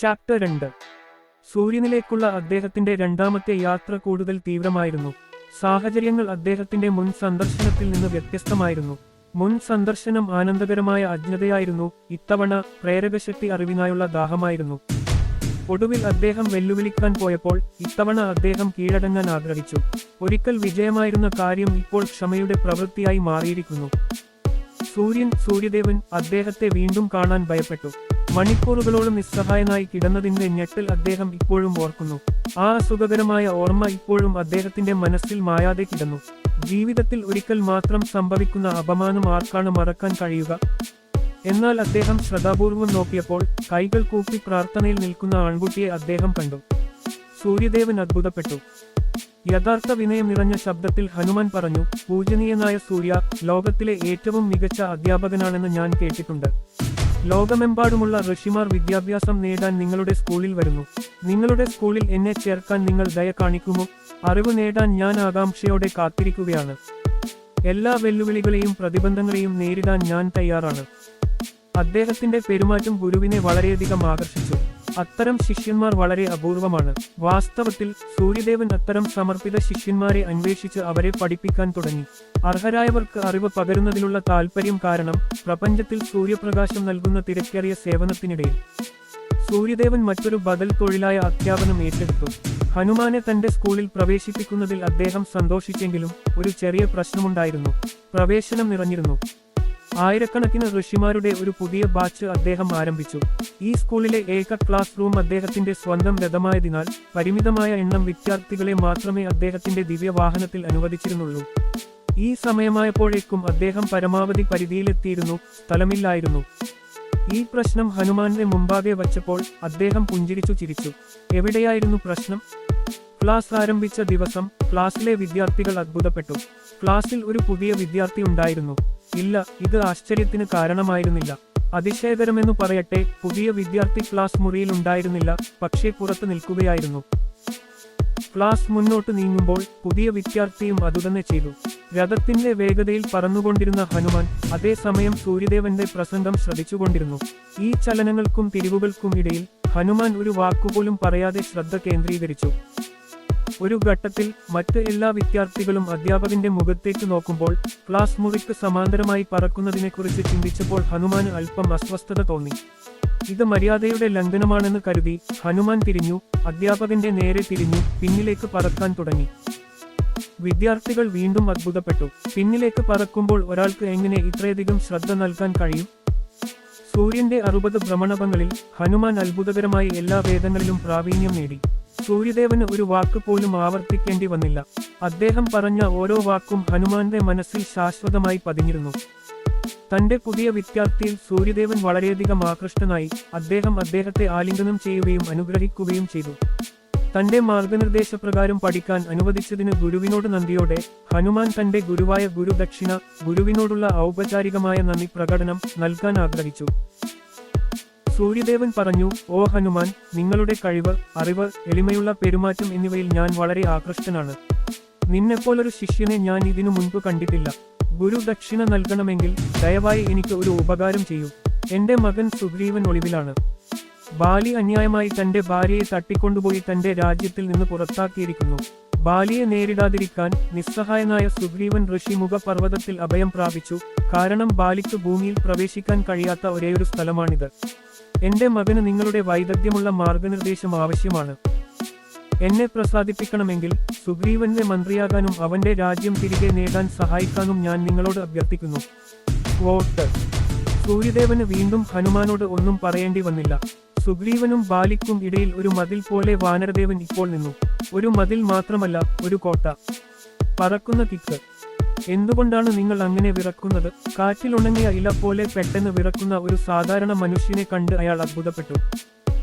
Chapter 2. സൂര്യനിലേക്കുള്ള അദ്ദേഹത്തിന്റെ രണ്ടാമത്തെ യാത്ര കൂടുതൽ തീവ്രമായിരുന്നു. സാഹചര്യങ്ങൾ അദ്ദേഹത്തിന്റെ മുൻ സന്ദർശനത്തിൽ നിന്ന് വ്യത്യസ്തമായിരുന്നു. മുൻ സന്ദർശനം ആനന്ദകരമായ അജ്ഞതയായിരുന്നു, ഇത്തവണ പ്രേരകശക്തി അറിവിനായുള്ള ദാഹമായിരുന്നു. ഒടുവിൽ അദ്ദേഹം വെല്ലുവിളിക്കാൻ പോയപ്പോൾ ഇത്തവണ അദ്ദേഹം കീഴടങ്ങാൻ ആഗ്രഹിച്ചു. ഒരിക്കൽ വിജയമായിരുന്ന കാര്യം ഇപ്പോൾ ക്ഷമയുടെ പ്രവൃത്തിയായി മാറിയിരിക്കുന്നു. സൂര്യദേവൻ അദ്ദേഹത്തെ വീണ്ടും കാണാൻ ഭയപ്പെട്ടു. മണിക്കൂറുകളോളം നിസ്സഹായനായി കിടന്നതിന്റെ ഞെട്ടൽ അദ്ദേഹം ഇപ്പോഴും ഓർക്കുന്നു. ആ അസുഖകരമായ ഓർമ്മ ഇപ്പോഴും അദ്ദേഹത്തിന്റെ മനസ്സിൽ മായാതെ കിടന്നു. ജീവിതത്തിൽ ഒരിക്കൽ മാത്രം സംഭവിക്കുന്ന അപമാനം ആർക്കാണ് മറക്കാൻ കഴിയുക? എന്നാൽ അദ്ദേഹം ശ്രദ്ധാപൂർവം നോക്കിയപ്പോൾ കൈകൾ കൂപ്പി പ്രാർത്ഥനയിൽ നിൽക്കുന്ന ആൺകുട്ടിയെ അദ്ദേഹം കണ്ടു. സൂര്യദേവൻ അത്ഭുതപ്പെട്ടു. യഥാർത്ഥ വിനയം നിറഞ്ഞ ശബ്ദത്തിൽ ഹനുമാൻ പറഞ്ഞു, പൂജനീയനായ സൂര്യ, ലോകത്തിലെ ഏറ്റവും മികച്ച അധ്യാപകനാണെന്ന് ഞാൻ കേട്ടിട്ടുണ്ട്. ലോകമെമ്പാടുമുള്ള ഋഷിമാർ വിദ്യാഭ്യാസം നേടാൻ നിങ്ങളുടെ സ്കൂളിൽ വരുന്നു. നിങ്ങളുടെ സ്കൂളിൽ എന്നെ ചേർക്കാൻ നിങ്ങൾ ദയ കാണിക്കുമോ? അറിവ് നേടാൻ ഞാൻ ആകാംക്ഷയോടെ കാത്തിരിക്കുകയാണ്. എല്ലാ വെല്ലുവിളികളെയും പ്രതിബന്ധങ്ങളെയും നേരിടാൻ ഞാൻ തയ്യാറാണ്. അദ്ദേഹത്തിന്റെ പെരുമാറ്റം ഗുരുവിനെ വളരെയധികം ആകർഷിച്ചു. അത്തരം ശിഷ്യന്മാർ വളരെ അപൂർവമാണ്. വാസ്തവത്തിൽ സൂര്യദേവൻ അത്തരം സമർപ്പിത ശിഷ്യന്മാരെ അന്വേഷിച്ച് അവരെ പഠിപ്പിക്കാൻ തുടങ്ങി. അർഹരായവർക്ക് അറിവ് പകരുന്നതിലുള്ള താൽപ്പര്യം കാരണം പ്രപഞ്ചത്തിൽ സൂര്യപ്രകാശം നൽകുന്ന തിരക്കേറിയ സേവനത്തിനിടയിൽ സൂര്യദേവൻ മറ്റൊരു ബദൽ തൊഴിലായ അധ്യാപനം ഏറ്റെടുത്തു. ഹനുമാനെ തന്റെ സ്കൂളിൽ പ്രവേശിപ്പിക്കുന്നതിൽ അദ്ദേഹം സന്തോഷിച്ചെങ്കിലും ഒരു ചെറിയ പ്രശ്നമുണ്ടായിരുന്നു. പ്രവേശനം നിറഞ്ഞിരുന്നു. ആയിരക്കണക്കിന് ഋഷിമാരുടെ ഒരു പുതിയ ബാച്ച് അദ്ദേഹം ആരംഭിച്ചു. ഈ സ്കൂളിലെ ഏക ക്ലാസ് റൂം അദ്ദേഹത്തിന്റെ സ്വന്തം രഥമായതിനാൽ പരിമിതമായ എണ്ണം വിദ്യാർത്ഥികളെ മാത്രമേ അദ്ദേഹത്തിന്റെ ദിവ്യവാഹനത്തിൽ അനുവദിച്ചിരുന്നുള്ളൂ. ഈ സമയമായപ്പോഴേക്കും അദ്ദേഹം പരമാവധി പരിധിയിലെത്തിയിരുന്നു. സ്ഥലമില്ലായിരുന്നു. ഈ പ്രശ്നം ഹനുമാന്റെ മുമ്പാകെ വച്ചപ്പോൾ അദ്ദേഹം പുഞ്ചിരിച്ചു ചിരിച്ചു. എവിടെയായിരുന്നു പ്രശ്നം? ക്ലാസ് ആരംഭിച്ച ദിവസം ക്ലാസ്സിലെ വിദ്യാർത്ഥികൾ അത്ഭുതപ്പെട്ടു. ക്ലാസ്സിൽ ഒരു പുതിയ വിദ്യാർത്ഥി ഉണ്ടായിരുന്നു. ഇല്ല, ഇത് ആശ്ചര്യത്തിന് കാരണമായിരുന്നില്ല. അതിശയകരമെന്നു പറയട്ടെ, പുതിയ വിദ്യാർത്ഥി ക്ലാസ് മുറിയിൽ ഉണ്ടായിരുന്നില്ല, പക്ഷേ പുറത്തു നിൽക്കുകയായിരുന്നു. ക്ലാസ് മുന്നോട്ട് നീങ്ങുമ്പോൾ പുതിയ വിദ്യാർത്ഥിയും അതുതന്നെ ചെയ്തു. രഥത്തിന്റെ വേഗതയിൽ പറന്നുകൊണ്ടിരുന്ന ഹനുമാൻ അതേസമയം സൂര്യദേവന്റെ പ്രസംഗം ശ്രദ്ധിച്ചുകൊണ്ടിരുന്നു. ഈ ചലനങ്ങൾക്കും തിരിവുകൾക്കും ഇടയിൽ ഹനുമാൻ ഒരു വാക്കുപോലും പറയാതെ ശ്രദ്ധ കേന്ദ്രീകരിച്ചു. ഒരു ഘട്ടത്തിൽ മറ്റ് എല്ലാ വിദ്യാർത്ഥികളും അധ്യാപകന്റെ മുഖത്തേക്ക് നോക്കുമ്പോൾ ക്ലാസ് മുറിക്ക് സമാന്തരമായി പറക്കുന്നതിനെക്കുറിച്ച് ചിന്തിച്ചപ്പോൾ ഹനുമാന് അല്പം അസ്വസ്ഥത തോന്നി. ഇത് മര്യാദയുടെ ലംഘനമാണെന്ന് കരുതി ഹനുമാൻ തിരിഞ്ഞു, അധ്യാപകന്റെ നേരെ തിരിഞ്ഞു, പിന്നിലേക്ക് പറക്കാൻ തുടങ്ങി. വിദ്യാർത്ഥികൾ വീണ്ടും അത്ഭുതപ്പെട്ടു. പിന്നിലേക്ക് പറക്കുമ്പോൾ ഒരാൾക്ക് എങ്ങനെ ഇത്രയധികം ശ്രദ്ധ നൽകാൻ കഴിയും? സൂര്യന്റെ 60 ഭ്രമണപങ്ങളിൽ ഹനുമാൻ അത്ഭുതകരമായി എല്ലാ വേദങ്ങളിലും പ്രാവീണ്യം നേടി. സൂര്യദേവന് ഒരു വാക്ക് പോലും ആവർത്തിക്കേണ്ടി വന്നില്ല. അദ്ദേഹം പറഞ്ഞ ഓരോ വാക്കും ഹനുമാന്റെ മനസ്സിൽ ശാശ്വതമായി പതിഞ്ഞിരുന്നു. തന്റെ പുതിയ വിദ്യാർത്ഥിയിൽ സൂര്യദേവൻ വളരെയധികം ആകൃഷ്ടനായി. അദ്ദേഹം അദ്ദേഹത്തെ ആലിംഗനം ചെയ്യുകയും അനുഗ്രഹിക്കുകയും ചെയ്തു. തന്റെ മാർഗനിർദ്ദേശപ്രകാരം പഠിക്കാൻ അനുവദിച്ചതിന് ഗുരുവിനോട് നന്ദിയോടെ ഹനുമാൻ തന്റെ ഗുരുവായ ഗുരുദക്ഷിണ, ഗുരുവിനോടുള്ള ഔപചാരികമായ നന്ദി പ്രകടനം നൽകാൻ ആഗ്രഹിച്ചു. സൂര്യദേവൻ പറഞ്ഞു, ഓ ഹനുമാൻ, നിങ്ങളുടെ കഴിവ്, അറിവ്, എളിമയുള്ള പെരുമാറ്റം എന്നിവയിൽ ഞാൻ വളരെ ആകൃഷ്ടനാണ്. നിന്നെപ്പോലൊരു ശിഷ്യനെ ഞാൻ ഇതിനു മുൻപ് കണ്ടിട്ടില്ല. ഗുരു ദക്ഷിണ നൽകണമെങ്കിൽ ദയവായി എനിക്ക് ഒരു ഉപകാരം ചെയ്യൂ. എന്റെ മകൻ സുഗ്രീവൻ ഒളിവിലാണ്. ബാലി അന്യായമായി തന്റെ ഭാര്യയെ തട്ടിക്കൊണ്ടുപോയി തന്റെ രാജ്യത്തിൽ നിന്ന് പുറത്താക്കിയിരിക്കുന്നു. ബാലിയെ നേരിടാതിരിക്കാൻ നിസ്സഹായനായ സുഗ്രീവൻ ഋഷിമുഖ പർവ്വതത്തിൽ അഭയം പ്രാപിച്ചു. കാരണം ബാലിക്ക് ഭൂമിയിൽ പ്രവേശിക്കാൻ കഴിയാത്ത ഒരേയൊരു സ്ഥലമാണിത്. എന്റെ മകന് നിങ്ങളുടെ വൈദഗ്ധ്യമുള്ള മാർഗനിർദ്ദേശം ആവശ്യമാണ്. എന്നെ പ്രസാദിപ്പിക്കണമെങ്കിൽ സുഗ്രീവന്റെ മന്ത്രിയാകാനും അവന്റെ രാജ്യം തിരികെ നേടാൻ സഹായിക്കാനും ഞാൻ നിങ്ങളോട് അഭ്യർത്ഥിക്കുന്നു. ക്വോട്ട്. സൂര്യദേവന് വീണ്ടും ഹനുമാനോട് ഒന്നും പറയേണ്ടി വന്നില്ല. സുഗ്രീവനും ബാലിക്കും ഇടയിൽ ഒരു മതിൽ പോലെ വാനരദേവൻ ഇപ്പോൾ നിന്നു. ഒരു മതിൽ മാത്രമല്ല, ഒരു കോട്ട. പറക്കുന്ന കിക്ക്. എന്തുകൊണ്ടാണ് നിങ്ങൾ അങ്ങനെ വിറക്കുന്നത്? കാറ്റിലുണങ്ങിയ ഇല പോലെ പെട്ടെന്ന് വിറക്കുന്ന ഒരു സാധാരണ മനുഷ്യനെ കണ്ട് അയാൾ അത്ഭുതപ്പെട്ടു.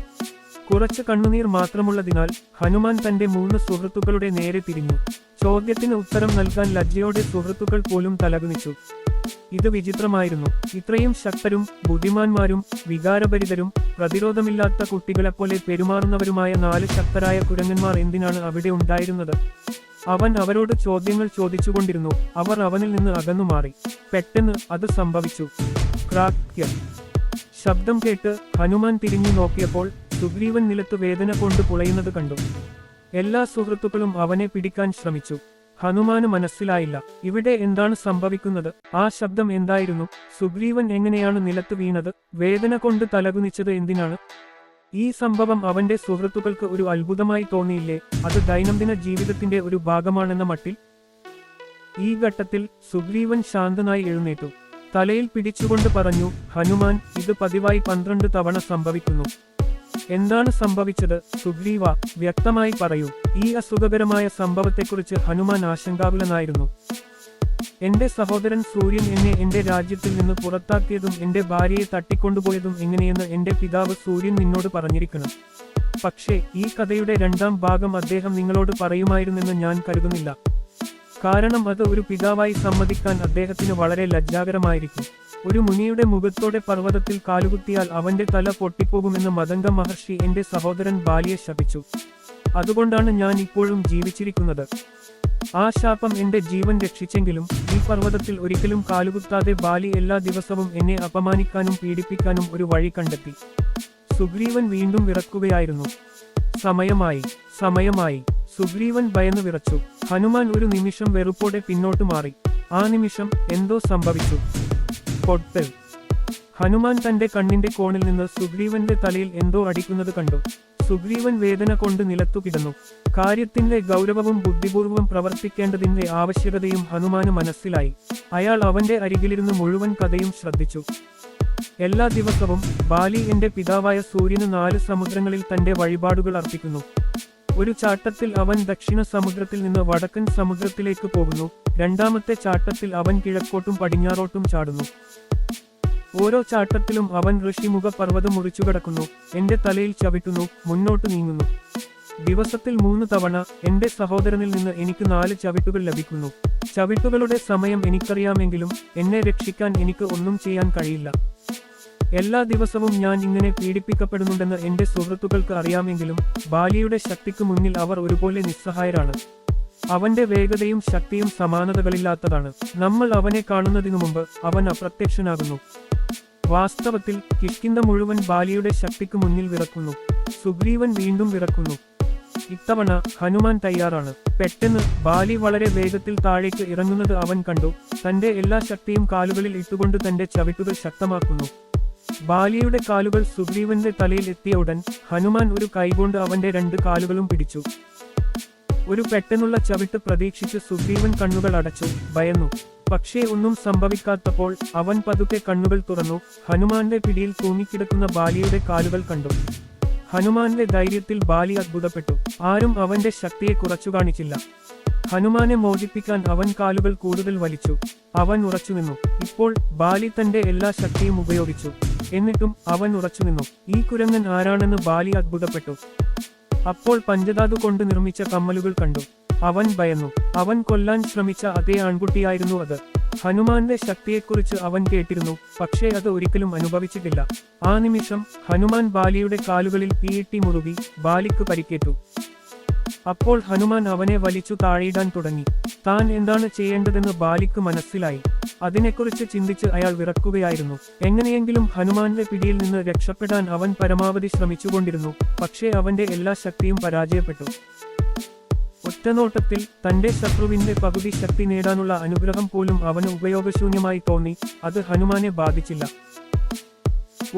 കുറച്ച് കണ്ണുനീർ മാത്രമുള്ളതിനാൽ ഹനുമാൻ തന്റെ 3 സുഹൃത്തുക്കളുടെ നേരെ തിരിഞ്ഞു. ചോദ്യത്തിന് ഉത്തരം നൽകാൻ ലജ്ജയോടെ സുഹൃത്തുക്കൾ പോലും തലകുനിച്ചു. ഇത് വിചിത്രമായിരുന്നു. ഇത്രയും ശക്തരും ബുദ്ധിമാന്മാരും വികാരഭരിതരും പ്രതിരോധമില്ലാത്ത കുട്ടികളെപ്പോലെ പെരുമാറുന്നവരുമായ 4 ശക്തരായ കുരങ്ങന്മാർ എന്തിനാണ് അവിടെ ഉണ്ടായിരുന്നത്? അവൻ അവരോട് ചോദ്യങ്ങൾ ചോദിച്ചുകൊണ്ടിരുന്നു. അവർ അവനിൽ നിന്ന് അകന്നുമാറി. പെട്ടെന്ന് അത് സംഭവിച്ചു. ക്രാക്ക്. ശബ്ദം കേട്ട് ഹനുമാൻ തിരിഞ്ഞു നോക്കിയപ്പോൾ സുഗ്രീവൻ നിലത്ത് വേദന കൊണ്ട് പുളയുന്നത് കണ്ടു. എല്ലാ സുഹൃത്തുക്കളും അവനെ പിടിക്കാൻ ശ്രമിച്ചു. ഹനുമാന് മനസ്സിലായില്ല ഇവിടെ എന്താണ് സംഭവിക്കുന്നത്. ആ ശബ്ദം എന്തായിരുന്നു? സുഗ്രീവൻ എങ്ങനെയാണ് നിലത്ത് വീണത്? വേദന കൊണ്ട് തലകുനിച്ചത് എന്തിനാണ്? ഈ സംഭവം അവന്റെ സുഹൃത്തുക്കൾക്ക് ഒരു അത്ഭുതമായി തോന്നിയില്ലേ? അത് ദൈനംദിന ജീവിതത്തിന്റെ ഒരു ഭാഗമാണെന്ന മട്ടിൽ. ഈ ഘട്ടത്തിൽ സുഗ്രീവൻ ശാന്തനായി എഴുന്നേറ്റു. തലയിൽ പിടിച്ചുകൊണ്ട് പറഞ്ഞു, ഹനുമാൻ, ഇത് പതിവായി 12 തവണ സംഭവിക്കുന്നു. എന്താണ് സംഭവിച്ചത്? സുഗ്രീവ, വ്യക്തമായി പറയൂ. ഈ അസുഖകരമായ സംഭവത്തെക്കുറിച്ച് ഹനുമാൻ ആശങ്കാകുലനായിരുന്നു. എന്റെ സഹോദരൻ സൂര്യൻ എന്നെ എന്റെ രാജ്യത്തിൽ നിന്ന് പുറത്താക്കിയതും എന്റെ ഭാര്യയെ തട്ടിക്കൊണ്ടുപോയതും എങ്ങനെയെന്ന് എന്റെ പിതാവ് സൂര്യൻ നിന്നോട് പറഞ്ഞിരിക്കണം. പക്ഷേ ഈ കഥയുടെ 2ാം ഭാഗം അദ്ദേഹം നിങ്ങളോട് പറയുമായിരുന്നെന്ന് ഞാൻ കരുതുന്നില്ല. കാരണം അത് ഒരു പിതാവായി സമ്മതിക്കാൻ അദ്ദേഹത്തിന് വളരെ ലജ്ജാകരമായിരിക്കും. ഒരു മുനിയുടെ മുഖത്തോടെ പർവ്വതത്തിൽ കാലുകുത്തിയാൽ അവന്റെ തല പൊട്ടിപ്പോകുമെന്ന് മതംഗ മഹർഷി എന്റെ സഹോദരൻ ബാലിയെ ശപിച്ചു. അതുകൊണ്ടാണ് ഞാൻ ഇപ്പോഴും ജീവിച്ചിരിക്കുന്നത്. ആ ശാപം എന്റെ ജീവൻ രക്ഷിച്ചെങ്കിലും ഈ പർവ്വതത്തിൽ ഒരിക്കലും കാലുകുത്താതെ ബാലി എല്ലാ ദിവസവും എന്നെ അപമാനിക്കാനും പീഡിപ്പിക്കാനും ഒരു വഴി കണ്ടെത്തി. സുഗ്രീവൻ വീണ്ടും വിറക്കുകയായിരുന്നു. സമയമായി. സുഗ്രീവൻ ഭയന്നു വിറച്ചു. ഹനുമാൻ ഒരു നിമിഷം വെറുപ്പോടെ പിന്നോട്ട് മാറി. ആ നിമിഷം എന്തോ സംഭവിച്ചു. പൊട്ടൽ. ഹനുമാൻ തന്റെ കണ്ണിന്റെ കോണിൽ നിന്ന് സുഗ്രീവന്റെ തലയിൽ എന്തോ അടിക്കുന്നത് കണ്ടു. സുഗ്രീവൻ വേദന കൊണ്ട് നിലത്തു കിടന്നു. കാര്യത്തിന്റെ ഗൗരവവും ബുദ്ധിപൂർവം പ്രവർത്തിക്കേണ്ടതിന്റെ ആവശ്യകതയും ഹനുമാന് മനസ്സിലായി. അയാൾ അവന്റെ അരികിലിരുന്ന് മുഴുവൻ കഥയും ശ്രദ്ധിച്ചു. എല്ലാ ദിവസവും ബാലി എന്റെ പിതാവായ സൂര്യന് 4 സമുദ്രങ്ങളിൽ തന്റെ വഴിപാടുകൾ അർപ്പിക്കുന്നു. ഒരു ചാട്ടത്തിൽ അവൻ ദക്ഷിണ സമുദ്രത്തിൽ നിന്ന് വടക്കൻ സമുദ്രത്തിലേക്ക് പോകുന്നു. 2ാമത്തെ ചാട്ടത്തിൽ അവൻ കിഴക്കോട്ടും പടിഞ്ഞാറോട്ടും ചാടുന്നു. ഓരോ ചാട്ടത്തിലും അവൻ ഋഷിമുഖ പർവ്വതം മുറിച്ചുകടക്കുന്നു, എന്റെ തലയിൽ ചവിട്ടുന്നു, മുന്നോട്ട് നീങ്ങുന്നു. ദിവസത്തിൽ 3 തവണ എന്റെ സഹോദരനിൽ നിന്ന് എനിക്ക് 4 ചവിട്ടുകൾ ലഭിക്കുന്നു. ചവിട്ടുകളുടെ സമയം എനിക്കറിയാമെങ്കിലും എന്നെ രക്ഷിക്കാൻ എനിക്ക് ഒന്നും ചെയ്യാൻ കഴിയില്ല. എല്ലാ ദിവസവും ഞാൻ ഇങ്ങനെ പീഡിപ്പിക്കപ്പെടുന്നുണ്ടെന്ന് എന്റെ സുഹൃത്തുക്കൾക്ക് അറിയാമെങ്കിലും ബാലിയുടെ ശക്തിക്ക് മുന്നിൽ അവർ ഒരുപോലെ നിസ്സഹായരാണ്. അവന്റെ വേഗതയും ശക്തിയും സമാനതകളില്ലാത്തതാണ്. നമ്മൾ അവനെ കാണുന്നതിനു മുമ്പ് അവൻ അപ്രത്യക്ഷനാകുന്നു. വാസ്തവത്തിൽ കിഷ്കിന്ധ മുഴുവൻ ബാലിയുടെ ശക്തിക്ക് മുന്നിൽ വിറക്കുന്നു. സുഗ്രീവൻ വീണ്ടും വിറക്കുന്നു. ഇത്തവണ ഹനുമാൻ തയ്യാറാണ്. പെട്ടെന്ന് ബാലി വളരെ വേഗത്തിൽ താഴേക്ക് ഇറങ്ങുന്നത് അവൻ കണ്ടു. തന്റെ എല്ലാ ശക്തിയും കാലുകളിൽ ഇട്ടുകൊണ്ട് തന്റെ ചവിട്ടുകൾ ശക്തമാക്കുന്നു. ബാലിയുടെ കാലുകൾ സുഗ്രീവന്റെ തലയിൽ എത്തിയ ഉടൻ ഹനുമാൻ ഒരു കൈകൊണ്ട് അവന്റെ 2 കാലുകളും പിടിച്ചു. ഒരു പെട്ടെന്നുള്ള ചവിട്ട് പ്രതീക്ഷിച്ച് സുഗ്രീവൻ കണ്ണുകൾ അടച്ചു, ഭയന്നു. പക്ഷേ ഒന്നും സംഭവിക്കാത്തപ്പോൾ അവൻ പതുക്കെ കണ്ണുകൾ തുറന്നു. ഹനുമാന്റെ പിടിയിൽ തൂങ്ങിക്കിടക്കുന്ന ബാലിയുടെ കാലുകൾ കണ്ടു. ഹനുമാന്റെ ധൈര്യത്തിൽ ബാലി അത്ഭുതപ്പെട്ടു. ആരും അവന്റെ ശക്തിയെ കുറച്ചു കാണിച്ചില്ല. ഹനുമാനെ മോചിപ്പിക്കാൻ അവൻ കാലുകൾ കൂടുതൽ വലിച്ചു. അവൻ ഉറച്ചുനിന്നു. ഇപ്പോൾ ബാലി തന്റെ എല്ലാ ശക്തിയും ഉപയോഗിച്ചു. എന്നിട്ടും അവൻ ഉറച്ചുനിന്നു. ഈ കുരങ്ങൻ ആരാണെന്ന് ബാലി അത്ഭുതപ്പെട്ടു. അപ്പോൾ പഞ്ചധാതു കൊണ്ട് നിർമ്മിച്ച കമ്മലുകൾ കണ്ടു. അവൻ ഭയന്നു. അവൻ കൊല്ലാൻ ശ്രമിച്ച അതേ ആൺകുട്ടിയായിരുന്നു അത്. ഹനുമാന്റെ ശക്തിയെക്കുറിച്ച് അവൻ കേട്ടിരുന്നു, പക്ഷേ അത് ഒരിക്കലും അനുഭവിച്ചിട്ടില്ല. ആ നിമിഷം ഹനുമാൻ ബാലിയുടെ കാലുകളിൽ തീയിട്ടി മുറുകി. ബാലിക്ക് പരിക്കേറ്റു. അപ്പോൾ ഹനുമാൻ അവനെ വലിച്ചു താഴെയിടാൻ തുടങ്ങി. താൻ എന്താണ് ചെയ്യേണ്ടതെന്ന് ബാലിക്ക് മനസ്സിലായി. അതിനെക്കുറിച്ച് ചിന്തിച്ച് അയാൾ വിറക്കുകയായിരുന്നു. എങ്ങനെയെങ്കിലും ഹനുമാന്റെ പിടിയിൽ നിന്ന് രക്ഷപ്പെടാൻ അവൻ പരമാവധി ശ്രമിച്ചുകൊണ്ടിരുന്നു. പക്ഷേ അവന്റെ എല്ലാ ശക്തിയും പരാജയപ്പെട്ടു. ഒറ്റനോട്ടത്തിൽ തന്റെ ശത്രുവിന്റെ പകുതി ശക്തി നേടാനുള്ള അനുഗ്രഹം പോലും അവന് ഉപയോഗശൂന്യമായി തോന്നി. അത് ഹനുമാനെ ബാധിച്ചില്ല.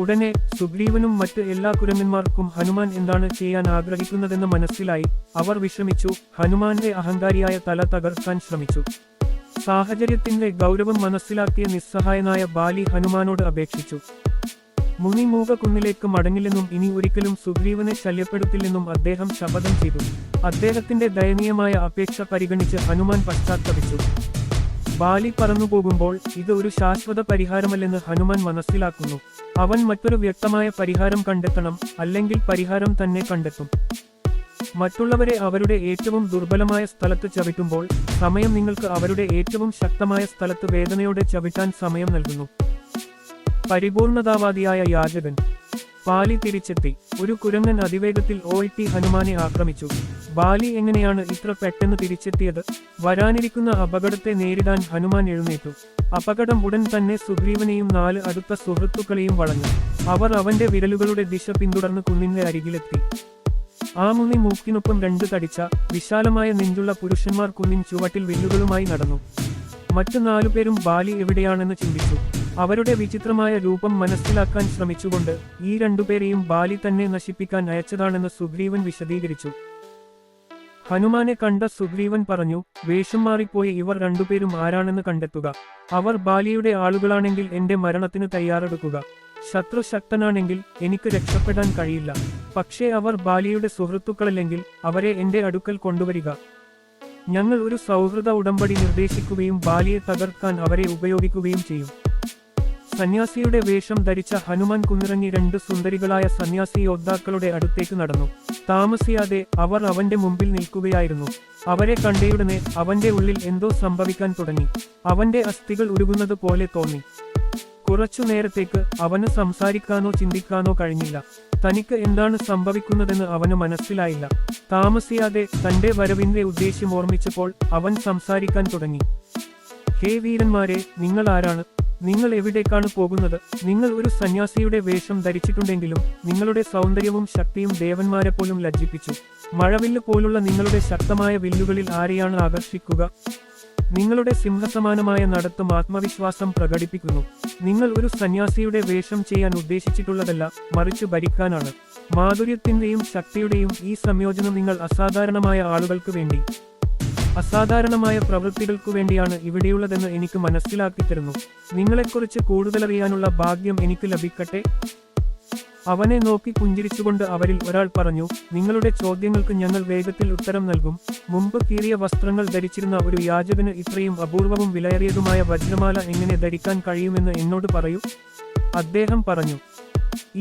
ഉടനെ സുഗ്രീവനും മറ്റ് എല്ലാ കുരങ്ങന്മാർക്കും ഹനുമാൻ എന്താണ് ചെയ്യാൻ ആഗ്രഹിക്കുന്നതെന്ന് മനസ്സിലായി. അവർ വിഷമിച്ചു. ഹനുമാന്റെ അഹങ്കാരിയായ തല തകർക്കാൻ ശ്രമിച്ചു. സാഹചര്യത്തിന്റെ ഗൗരവം മനസ്സിലാക്കിയ നിസ്സഹായനായ ബാലി ഹനുമാനോട് അപേക്ഷിച്ചു. മുനി മൂകക്കുന്നിലേക്ക് മടങ്ങില്ലെന്നും ഇനി ഒരിക്കലും സുഗ്രീവനെ ശല്യപ്പെടുത്തില്ലെന്നും അദ്ദേഹം ശപഥം ചെയ്തു. അദ്ദേഹത്തിന്റെ ദയനീയമായ അപേക്ഷ പരിഗണിച്ച് ഹനുമാൻ പശ്ചാത്തപിച്ചു. ബാലി പറന്നുപോകുമ്പോൾ ഇത് ഒരു ശാശ്വത പരിഹാരമല്ലെന്ന് ഹനുമാൻ മനസ്സിലാക്കുന്നു. അവൻ മറ്റൊരു വ്യക്തമായ പരിഹാരം കണ്ടെത്തണം, അല്ലെങ്കിൽ പരിഹാരം തന്നെ കണ്ടെത്തും. മറ്റുള്ളവരെ അവരുടെ ഏറ്റവും ദുർബലമായ സ്ഥലത്ത് ചവിട്ടുമ്പോൾ സമയം നിങ്ങൾക്ക് അവരുടെ ഏറ്റവും ശക്തമായ സ്ഥലത്ത് വേദനയോടെ ചവിട്ടാൻ സമയം നൽകുന്നു. പരിപൂർണതാവാദിയായ യാചകൻ. പാലി തിരിച്ചെത്തി. ഒരു കുരങ്ങൻ അതിവേഗത്തിൽ ഓടി ഹനുമാനെ ആക്രമിച്ചു. ബാലി എങ്ങനെയാണ് ഇത്ര പെട്ടെന്ന് തിരിച്ചെത്തിയത്? വരാനിരിക്കുന്ന അപകടത്തെ നേരിടാൻ ഹനുമാൻ എഴുന്നേറ്റു. അപകടം ഉടൻ തന്നെ സുഗ്രീവനെയും 4 അടുത്ത സുഹൃത്തുക്കളെയും വളഞ്ഞു. അവർ അവന്റെ വിരലുകളുടെ ദിശ പിന്തുടർന്ന് കുന്നിന്റെ അരികിലെത്തി. ആ മുനി മൂക്കിനൊപ്പം 2 തടിച്ച വിശാലമായ നെഞ്ചുള്ള പുരുഷന്മാർ കുന്നിൻ ചുവട്ടിൽ വില്ലുകളുമായി നടന്നു. മറ്റു 4 പേരും ബാലി എവിടെയാണെന്ന് ചിന്തിച്ചു. അവരുടെ വിചിത്രമായ രൂപം മനസ്സിലാക്കാൻ ശ്രമിച്ചുകൊണ്ട് ഈ 2 പേരെയും ബാലി തന്നെ നശിപ്പിക്കാൻ അയച്ചതാണെന്ന് സുഗ്രീവൻ വിശദീകരിച്ചു. ഹനുമാനെ കണ്ട സുഗ്രീവൻ പറഞ്ഞു, വേഷം മാറിപ്പോയ ഇവർ 2 പേരും ആരാണെന്ന് കണ്ടെത്തുക. അവർ ബാലിയുടെ ആളുകളാണെങ്കിൽ എന്റെ മരണത്തിന് തയ്യാറെടുക്കുക. ശത്രു ശക്തനാണെങ്കിൽ എനിക്ക് രക്ഷപ്പെടാൻ കഴിയില്ല. പക്ഷേ അവർ ബാലിയുടെ സുഹൃത്തുക്കളല്ലെങ്കിൽ അവരെ എന്റെ അടുക്കൽ കൊണ്ടുവരിക. ഞങ്ങൾ ഒരു സൗഹൃദ ഉടമ്പടി നിർദ്ദേശിക്കുകയും ബാലിയെ തകർക്കാൻ അവരെ ഉപയോഗിക്കുകയും ചെയ്യും. സന്യാസിയുടെ വേഷം ധരിച്ച ഹനുമാൻ കുന്നിറങ്ങി 2 സുന്ദരികളായ സന്യാസി യോദ്ധാക്കളുടെ അടുത്തേക്ക് നടന്നു. താമസിയാതെ അവർ അവന്റെ മുമ്പിൽ നിൽക്കുകയായിരുന്നു. അവരെ കണ്ടയുടനെ അവന്റെ ഉള്ളിൽ എന്തോ സംഭവിക്കാൻ തുടങ്ങി. അവന്റെ അസ്ഥികൾ ഉരുകുന്നത് പോലെ തോന്നി. കുറച്ചു നേരത്തേക്ക് അവന് സംസാരിക്കാനോ ചിന്തിക്കാനോ കഴിഞ്ഞില്ല. തനിക്ക് എന്താണ് സംഭവിക്കുന്നതെന്ന് അവന് മനസ്സിലായില്ല. താമസിയാതെ തന്റെ വരവിന്റെ ഉദ്ദേശ്യം ഓർമ്മിച്ചപ്പോൾ അവൻ സംസാരിക്കാൻ തുടങ്ങി. ഹേ വീരന്മാരെ, നിങ്ങൾ ആരാണ്? നിങ്ങൾ എവിടേക്കാണ് പോകുന്നത്? നിങ്ങൾ ഒരു സന്യാസിയുടെ വേഷം ധരിച്ചിട്ടുണ്ടെങ്കിലും നിങ്ങളുടെ സൗന്ദര്യവും ശക്തിയും ദേവന്മാരെ പോലും ലജ്ജിപ്പിച്ചു. മഴവില്ല് പോലുള്ള നിങ്ങളുടെ ശക്തമായ വില്ലുകളിൽ ആരെയാണ് ആകർഷിക്കുക? നിങ്ങളുടെ സിംഹസമാനമായ നടത്തും ആത്മവിശ്വാസം പ്രകടിപ്പിക്കുന്നു. നിങ്ങൾ ഒരു സന്യാസിയുടെ വേഷം ചെയ്യാൻ ഉദ്ദേശിച്ചിട്ടുള്ളതല്ല, മറിച്ച് ഭരിക്കാനാണ്. മാധുര്യത്തിന്റെയും ശക്തിയുടെയും ഈ സംയോജനം നിങ്ങൾ അസാധാരണമായ ആളുകൾക്ക് വേണ്ടി, അസാധാരണമായ പ്രവൃത്തികൾക്കു വേണ്ടിയാണ് ഇവിടെയുള്ളതെന്ന് എനിക്ക് മനസ്സിലാക്കിത്തരുന്നു. നിങ്ങളെക്കുറിച്ച് കൂടുതലറിയാനുള്ള ഭാഗ്യം എനിക്ക് ലഭിക്കട്ടെ. അവനെ നോക്കി പുഞ്ചിരിച്ചുകൊണ്ട് അവരിൽ ഒരാൾ പറഞ്ഞു, നിങ്ങളുടെ ചോദ്യങ്ങൾക്ക് ഞങ്ങൾ വേഗത്തിൽ ഉത്തരം നൽകും. മുമ്പ് കീറിയ വസ്ത്രങ്ങൾ ധരിച്ചിരുന്ന ഒരു യാചകന് ഇത്രയും അപൂർവവും വിലയേറിയതുമായ വജ്രമാല എങ്ങനെ ധരിക്കാൻ കഴിയുമെന്ന് എന്നോട് പറയൂ. അദ്ദേഹം പറഞ്ഞു.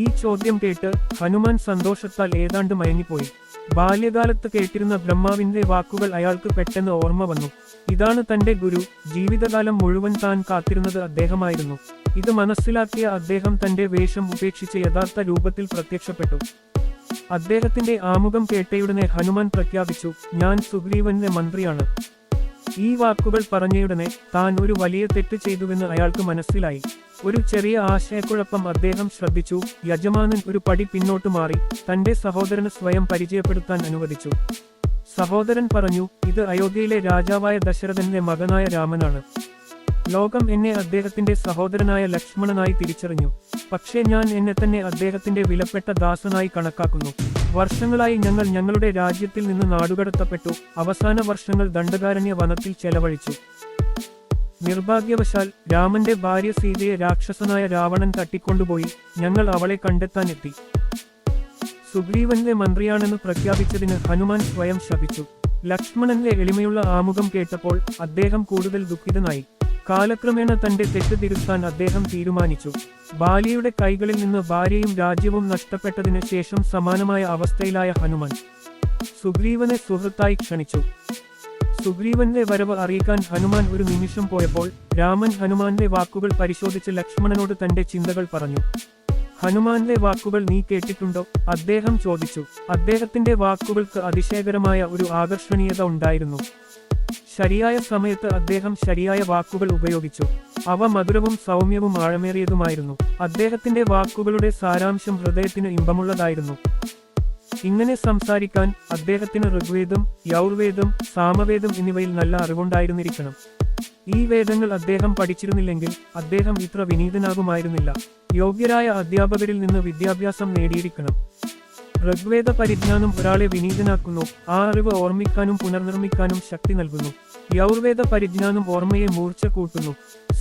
ഈ ചോദ്യം കേട്ട് ഹനുമാൻ സന്തോഷത്താൽ ഏതാണ്ട് മയങ്ങിപ്പോയി. ബാല്യകാലത്ത് കേട്ടിരുന്ന ബ്രഹ്മാവിന്റെ വാക്കുകൾ അയാൾക്ക് പെട്ടെന്ന് ഓർമ്മ വന്നു. ഇതാണ് തന്റെ ഗുരു. ജീവിതകാലം മുഴുവൻ താൻ കാത്തിരുന്നത് അദ്ദേഹമായിരുന്നു. ഇത് മനസ്സിലാക്കിയ അദ്ദേഹം തന്റെ വേഷം ഉപേക്ഷിച്ച് യഥാർത്ഥ രൂപത്തിൽ പ്രത്യക്ഷപ്പെട്ടു. അദ്ദേഹത്തിന്റെ ആമുഖം കേട്ടയുടനെ ഹനുമാൻ പ്രഖ്യാപിച്ചു, ഞാൻ സുഗ്രീവന്റെ മന്ത്രിയാണ്. ഈ വാക്കുകൾ പറഞ്ഞയുടനെ താൻ ഒരു വലിയ തെറ്റ് ചെയ്തുവെന്ന് അയാൾക്ക് മനസ്സിലായി. ഒരു ചെറിയ ആശയക്കുഴപ്പം അദ്ദേഹം ശ്രദ്ധിച്ചു. യജമാനൻ ഒരു പടി പിന്നോട്ട് മാറി തന്റെ സഹോദരന് സ്വയം പരിചയപ്പെടുത്താൻ അനുവദിച്ചു. സഹോദരൻ പറഞ്ഞു, ഇത് അയോധ്യയിലെ രാജാവായ ദശരഥന്റെ മകനായ രാമനാണ്. ലോകം എന്നെ അദ്ദേഹത്തിന്റെ സഹോദരനായ ലക്ഷ്മണനായി തിരിച്ചറിഞ്ഞു. പക്ഷേ ഞാൻ എന്നെ തന്നെ അദ്ദേഹത്തിന്റെ വിലപ്പെട്ട ദാസനായി കണക്കാക്കുന്നു. വർഷങ്ങളായി ഞങ്ങൾ ഞങ്ങളുടെ രാജ്യത്തിൽ നിന്ന് നാടുകടത്തപ്പെട്ടു. അവസാന വർഷങ്ങൾ ദണ്ഡകാരണ്യ വനത്തിൽ ചെലവഴിച്ചു. നിർഭാഗ്യവശാൽ രാമന്റെ ഭാര്യ സീതയെ രാക്ഷസനായ രാവണൻ തട്ടിക്കൊണ്ടുപോയി. ഞങ്ങൾ അവളെ കണ്ടെത്താനെത്തി. സുഗ്രീവന്റെ മന്ത്രിയാണെന്ന് പ്രഖ്യാപിച്ചതിന് ഹനുമാൻ സ്വയം ശപിച്ചു. ലക്ഷ്മണന്റെ എളിമയുള്ള ആമുഖം കേട്ടപ്പോൾ അദ്ദേഹം കൂടുതൽ ദുഃഖിതനായി. കാലക്രമേണ തന്റെ തെറ്റ് തിരുത്താൻ അദ്ദേഹം തീരുമാനിച്ചു. ബാലിയുടെ കൈകളിൽ നിന്ന് ഭാര്യയും രാജ്യവും നഷ്ടപ്പെട്ടതിന് ശേഷം സമാനമായ അവസ്ഥയിലായ ഹനുമാൻ സുഗ്രീവനെ സുഹൃത്തായി ക്ഷണിച്ചു. സുഗ്രീവന്റെ വരവ് അറിയിക്കാൻ ഹനുമാൻ ഒരു നിമിഷം പോയപ്പോൾ രാമൻ ഹനുമാന്റെ വാക്കുകൾ പരിശോധിച്ച് ലക്ഷ്മണനോട് തന്റെ ചിന്തകൾ പറഞ്ഞു. ഹനുമാന്റെ വാക്കുകൾ നീ കേട്ടിട്ടുണ്ടോ? അദ്ദേഹം ചോദിച്ചു. അദ്ദേഹത്തിന്റെ വാക്കുകൾക്ക് അതിശയകരമായ ഒരു ആകർഷണീയത ഉണ്ടായിരുന്നു. ശരിയായ സമയത്ത് അദ്ദേഹം ശരിയായ വാക്കുകൾ ഉപയോഗിച്ചു. അവ മധുരവും സൗമ്യവും ആഴമേറിയതുമായിരുന്നു. അദ്ദേഹത്തിന്റെ വാക്കുകളുടെ സാരാംശം ഹൃദയത്തിന് ഇമ്പമുള്ളതായിരുന്നു. ഇങ്ങനെ സംസാരിക്കാൻ അദ്ദേഹത്തിന് ഋഗ്വേദം, യൗർവേദം, സാമവേദം എന്നിവയിൽ നല്ല അറിവുണ്ടായിരുന്നിരിക്കണം. ഈ വേദങ്ങൾ അദ്ദേഹം പഠിച്ചിരുന്നില്ലെങ്കിൽ അദ്ദേഹം ഇത്ര വിനീതനാകുമായിരുന്നില്ല. യോഗ്യരായ അധ്യാപകരിൽ നിന്ന് വിദ്യാഭ്യാസം നേടിയിരിക്കണം. ഋഗ്വേദ പരിജ്ഞാനം ഒരാളെ വിനീതനാക്കുന്നു. ആ അറിവ് ഓർമ്മിക്കാനും പുനർനിർമ്മിക്കാനും ശക്തി നൽകുന്നു. യൗർവേദ പരിജ്ഞാനം ഓർമ്മയെ മൂർച്ച കൂട്ടുന്നു.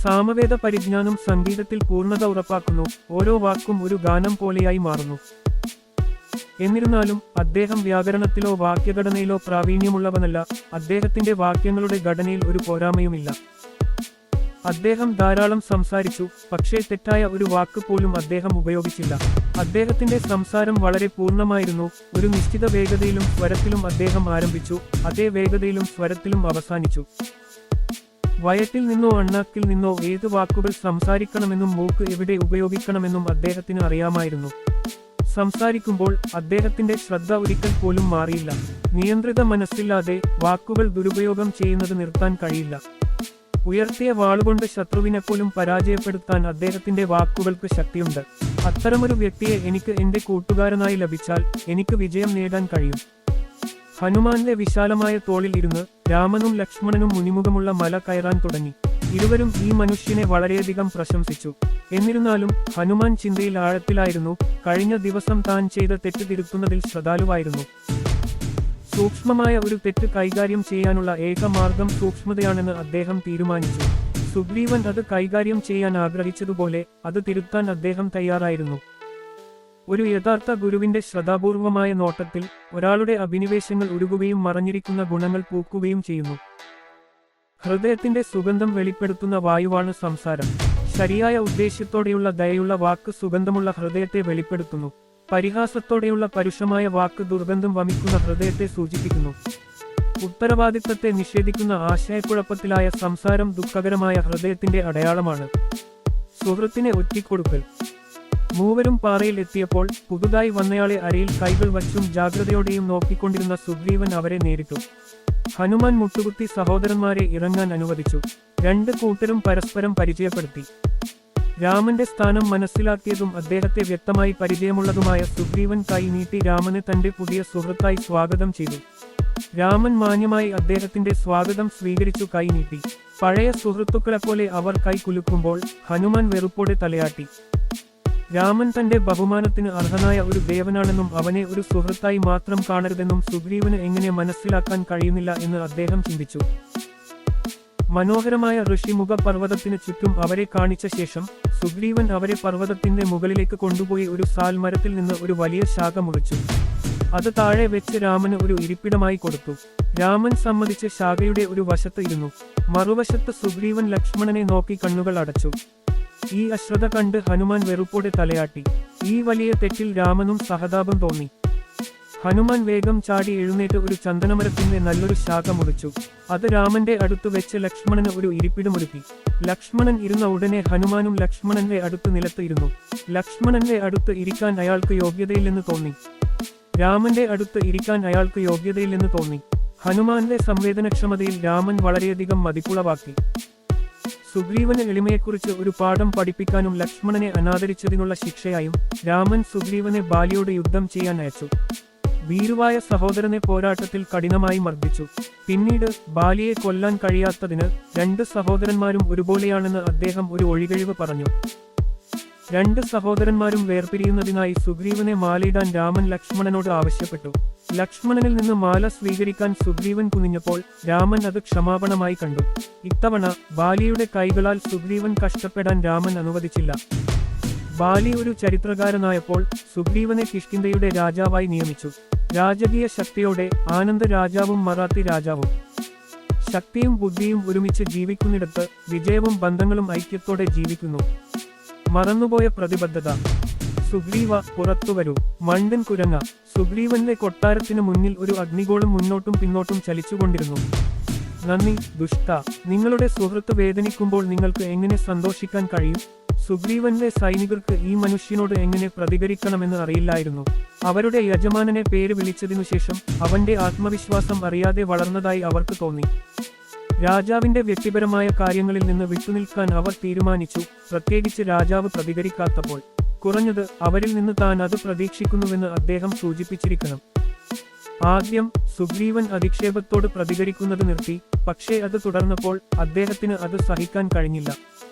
സാമവേദ പരിജ്ഞാനം സംഗീതത്തിൽ പൂർണ്ണത ഉറപ്പാക്കുന്നു. ഓരോ വാക്കും ഒരു ഗാനം പോലെയായി മാറുന്നു. എന്നിരുന്നാലും അദ്ദേഹം വ്യാകരണത്തിലോ വാക്യഘടനയിലോ പ്രാവീണ്യമുള്ളവനല്ല. അദ്ദേഹത്തിന്റെ വാക്യങ്ങളുടെ ഘടനയിൽ ഒരു പോരാമയുമില്ല. അദ്ദേഹം ധാരാളം സംസാരിച്ചു, പക്ഷേ തെറ്റായ ഒരു വാക്ക് പോലും അദ്ദേഹം ഉപയോഗിച്ചില്ല. അദ്ദേഹത്തിന്റെ സംസാരം വളരെ പൂർണ്ണമായിരുന്നു. ഒരു നിശ്ചിത വേഗതയിലും സ്വരത്തിലും അദ്ദേഹം ആരംഭിച്ചു, അതേ വേഗതയിലും സ്വരത്തിലും അവസാനിച്ചു. വയറ്റിൽ നിന്നോ അണ്ണാക്കിൽ നിന്നോ ഏത് വാക്കുകൾ സംസാരിക്കണമെന്നും മൂക്ക് എവിടെ ഉപയോഗിക്കണമെന്നും അദ്ദേഹത്തിന് അറിയാമായിരുന്നു. സംസാരിക്കുമ്പോൾ അദ്ദേഹത്തിന്റെ ശ്രദ്ധ ഒരിക്കൽ പോലും മാറിയില്ല. നിയന്ത്രിത മനസ്സില്ലാതെ വാക്കുകൾ ദുരുപയോഗം ചെയ്യുന്നത് നിർത്താൻ കഴിയില്ല. ഉയർത്തിയ വാളുകൊണ്ട് ശത്രുവിനെപ്പോലും പരാജയപ്പെടുത്താൻ അദ്ദേഹത്തിന്റെ വാക്കുകൾക്ക് ശക്തിയുണ്ട്. അത്തരമൊരു വ്യക്തിയെ എനിക്ക് എന്റെ കൂട്ടുകാരനായി ലഭിച്ചാൽ എനിക്ക് വിജയം നേടാൻ കഴിയും. ഹനുമാന്റെ വിശാലമായ തോളിൽ ഇരുന്ന് രാമനും ലക്ഷ്മണനും മുനിമുഖമുള്ള മല കയറാൻ തുടങ്ങി. ഇരുവരും ഈ മനുഷ്യനെ വളരെയധികം പ്രശംസിച്ചു. എന്നിരുന്നാലും ഹനുമാൻ ചിന്തയിൽ ആഴത്തിലായിരുന്നു. കഴിഞ്ഞ ദിവസം താൻ ചെയ്ത തെറ്റ് തിരുത്തുന്നതിൽ ശ്രദ്ധാലുവായിരുന്നു. സൂക്ഷ്മമായ ഒരു തെറ്റ് കൈകാര്യം ചെയ്യാനുള്ള ഏക മാർഗം സൂക്ഷ്മതയാണെന്ന് അദ്ദേഹം തീരുമാനിച്ചു. സുഗ്രീവൻ അത് കൈകാര്യം ചെയ്യാൻ ആഗ്രഹിച്ചതുപോലെ അത് തിരുത്താൻ അദ്ദേഹം തയ്യാറായിരുന്നു. ഒരു യഥാർത്ഥ ഗുരുവിന്റെ ശ്രദ്ധാപൂർവമായ നോട്ടത്തിൽ ഒരാളുടെ അഭിനിവേശങ്ങൾ ഉരുകുകയും മറഞ്ഞിരിക്കുന്ന ഗുണങ്ങൾ പൂക്കുകയും ചെയ്യുന്നു. ഹൃദയത്തിന്റെ സുഗന്ധം വെളിപ്പെടുത്തുന്ന വായുവാണ് സംസാരം. ശരിയായ ഉദ്ദേശ്യത്തോടെയുള്ള ദയയുള്ള വാക്ക് സുഗന്ധമുള്ള ഹൃദയത്തെ വെളിപ്പെടുത്തുന്നു. പരിഹാസത്തോടെയുള്ള പരുഷമായ വാക്ക് ദുർഗന്ധം വമിക്കുന്ന ഹൃദയത്തെ സൂചിപ്പിക്കുന്നു. ഉത്തരവാദിത്തത്തെ നിഷേധിക്കുന്ന ആശയക്കുഴപ്പത്തിലായ സംസാരം ദുഃഖകരമായ ഹൃദയത്തിന്റെ അടയാളമാണ്. സുഹൃത്തിനെ ഒറ്റിക്കൊടുക്കൽ. മൂവരും പാറയിൽ എത്തിയപ്പോൾ പുതുതായി വന്നയാളെ അരയിൽ കൈകൾ വച്ചും ജാഗ്രതയോടെയും നോക്കിക്കൊണ്ടിരുന്ന സുഗ്രീവൻ അവരെ നേരിട്ടു. ഹനുമാൻ മുട്ടുകുത്തി സഹോദരന്മാരെ ഇറങ്ങാൻ അനുവദിച്ചു. രണ്ട് കൂട്ടരും പരസ്പരം പരിചയപ്പെടുത്തി. രാമന്റെ സ്ഥാനം മനസ്സിലാക്കിയതും അദ്ദേഹത്തെ വ്യക്തമായി പരിചയമുള്ളതുമായ സുഗ്രീവൻ കൈ നീട്ടി രാമനെ തന്റെ പുതിയ സുഹൃത്തായി സ്വാഗതം ചെയ്തു. രാമൻ മാന്യമായി അദ്ദേഹത്തിന്റെ സ്വാഗതം സ്വീകരിച്ചു കൈ നീട്ടി. പഴയ സുഹൃത്തുക്കളെപ്പോലെ അവർ കൈ കുലുക്കുമ്പോൾ ഹനുമാൻ വെറുപ്പോടെ തലയാട്ടി. രാമൻ തന്റെ ബഹുമാനത്തിന് അർഹനായ ഒരു ദേവനാണെന്നും അവനെ ഒരു സുഹൃത്തായി മാത്രം കാണരുതെന്നും സുഗ്രീവന് എങ്ങനെ മനസ്സിലാക്കാൻ കഴിയുന്നില്ല എന്ന് അദ്ദേഹം ചിന്തിച്ചു. മനോഹരമായ ഋഷിമുഖ പർവ്വതത്തിന് ചുറ്റും അവരെ കാണിച്ച ശേഷം സുഗ്രീവൻ അവരെ പർവ്വതത്തിന്റെ മുകളിലേക്ക് കൊണ്ടുപോയി ഒരു സാൽമരത്തിൽ നിന്ന് ഒരു വലിയ ശാഖ മുറിച്ചു. അത് താഴെ വെച്ച് രാമന് ഒരു ഇരിപ്പിടമായി കൊടുത്തു. രാമൻ സമ്മതിച്ച് ശാഖയുടെ ഒരു വശത്ത് ഇരുന്നു. മറുവശത്ത് സുഗ്രീവൻ ലക്ഷ്മണനെ നോക്കി കണ്ണുകൾ അടച്ചു. ഈ അശ്രദ്ധ കണ്ട് ഹനുമാൻ വെറുപ്പോടെ തലയാട്ടി. ഈ വലിയ തെറ്റിൽ രാമനും സഹതാപം തോന്നി. ഹനുമാൻ വേഗം ചാടി എഴുന്നേറ്റ് ഒരു ചന്ദനമരത്തിന്റെ നല്ലൊരു ശാഖ മുറിച്ചു. അത് രാമന്റെ അടുത്ത് വെച്ച് ലക്ഷ്മണന് ഒരു ഇരിപ്പിടമൊരുക്കി. ലക്ഷ്മണൻ ഇരുന്ന ഉടനെ ഹനുമാനും ലക്ഷ്മണന്റെ അടുത്ത് നിലത്ത് ഇരുന്നു. ലക്ഷ്മണന്റെ അടുത്ത് ഇരിക്കാൻ അയാൾക്ക് യോഗ്യതയില്ലെന്ന് തോന്നി. രാമന്റെ അടുത്ത് ഇരിക്കാൻ അയാൾക്ക് യോഗ്യതയില്ലെന്ന് തോന്നി. ഹനുമാന്റെ സംവേദനക്ഷമതയിൽ രാമൻ വളരെയധികം മതിപ്പുളവാക്കി. സുഗ്രീവന് എളിമയെക്കുറിച്ച് ഒരു പാഠം പഠിപ്പിക്കാനും ലക്ഷ്മണനെ അനാദരിച്ചതിനുള്ള ശിക്ഷയായും രാമൻ സുഗ്രീവനെ ബാലിയോട് യുദ്ധം ചെയ്യാൻ അയച്ചു. ഭീരുവായ സഹോദരനെ പോരാട്ടത്തിൽ കഠിനമായി മർദ്ദിച്ചു. പിന്നീട് ബാലിയെ കൊല്ലാൻ കഴിയാത്തതിന് രണ്ട് സഹോദരന്മാരും ഒരുപോലെയാണെന്ന് അദ്ദേഹം ഒരു ഒഴികഴിവ് പറഞ്ഞു. രണ്ട് സഹോദരന്മാരും വേർപിരിയുന്നതിനായി സുഗ്രീവനെ മാലയിടാൻ രാമൻ ലക്ഷ്മണനോട് ആവശ്യപ്പെട്ടു. ലക്ഷ്മണനിൽ നിന്ന് മാല സ്വീകരിക്കാൻ സുഗ്രീവൻ കുനിഞ്ഞപ്പോൾ രാമൻ അത് ക്ഷമാപണമായി കണ്ടു. ഇത്തവണ ബാലിയുടെ കൈകളാൽ സുഗ്രീവൻ കഷ്ടപ്പെടാൻ രാമൻ അനുവദിച്ചില്ല. ബാലി ഒരു ചരിത്രകാരനായപ്പോൾ സുഗ്രീവനെ കിഷ്കിന്ധയുടെ രാജാവായി നിയമിച്ചു. രാജകീയ ശക്തിയോടെ ആനന്ദ രാജാവും മറാത്തി രാജാവും. ശക്തിയും ബുദ്ധിയും ഒരുമിച്ച് ജീവിക്കുന്നിടത്ത് വിജയവും ബന്ധങ്ങളും ഐക്യത്തോടെ ജീവിക്കുന്നു. മറന്നുപോയ പ്രതിബദ്ധത. സുഗ്രീവ, പുറത്തുവരൂ, മണ്ടൻ കുരങ്ങ. സുഗ്രീവന്റെ കൊട്ടാരത്തിനു മുന്നിൽ ഒരു അഗ്നിഗോളം മുന്നോട്ടും പിന്നോട്ടും ചലിച്ചുകൊണ്ടിരുന്നു. നന്ദി, ദുഷ്ട. നിങ്ങളുടെ സുഹൃത്ത് വേദനിക്കുമ്പോൾ നിങ്ങൾക്ക് എങ്ങനെ സന്തോഷിക്കാൻ കഴിയും? സുഗ്രീവന്റെ സൈനികർക്ക് ഈ മനുഷ്യനോട് എങ്ങനെ പ്രതികരിക്കണമെന്ന് അറിയില്ലായിരുന്നു. അവരുടെ യജമാനനെ പേര് വിളിച്ചതിനുശേഷം അവന്റെ ആത്മവിശ്വാസം അറിയാതെ വളർന്നതായി അവർക്ക് തോന്നി. രാജാവിന്റെ വ്യക്തിപരമായ കാര്യങ്ങളിൽ നിന്ന് വിട്ടുനിൽക്കാൻ അവർ തീരുമാനിച്ചു, പ്രത്യേകിച്ച് രാജാവ് പ്രതികരിക്കാത്തപ്പോൾ. കുറഞ്ഞത് അവരിൽ നിന്ന് താൻ അത് പ്രതീക്ഷിക്കുന്നുവെന്ന് അദ്ദേഹം സൂചിപ്പിച്ചിരിക്കണം. ആദ്യം സുഗ്രീവൻ അധിക്ഷേപത്തോട് പ്രതികരിക്കുന്നത് നിർത്തി. പക്ഷേ അത് തുടർന്നപ്പോൾ അദ്ദേഹത്തിന് അത് സഹിക്കാൻ കഴിഞ്ഞില്ല.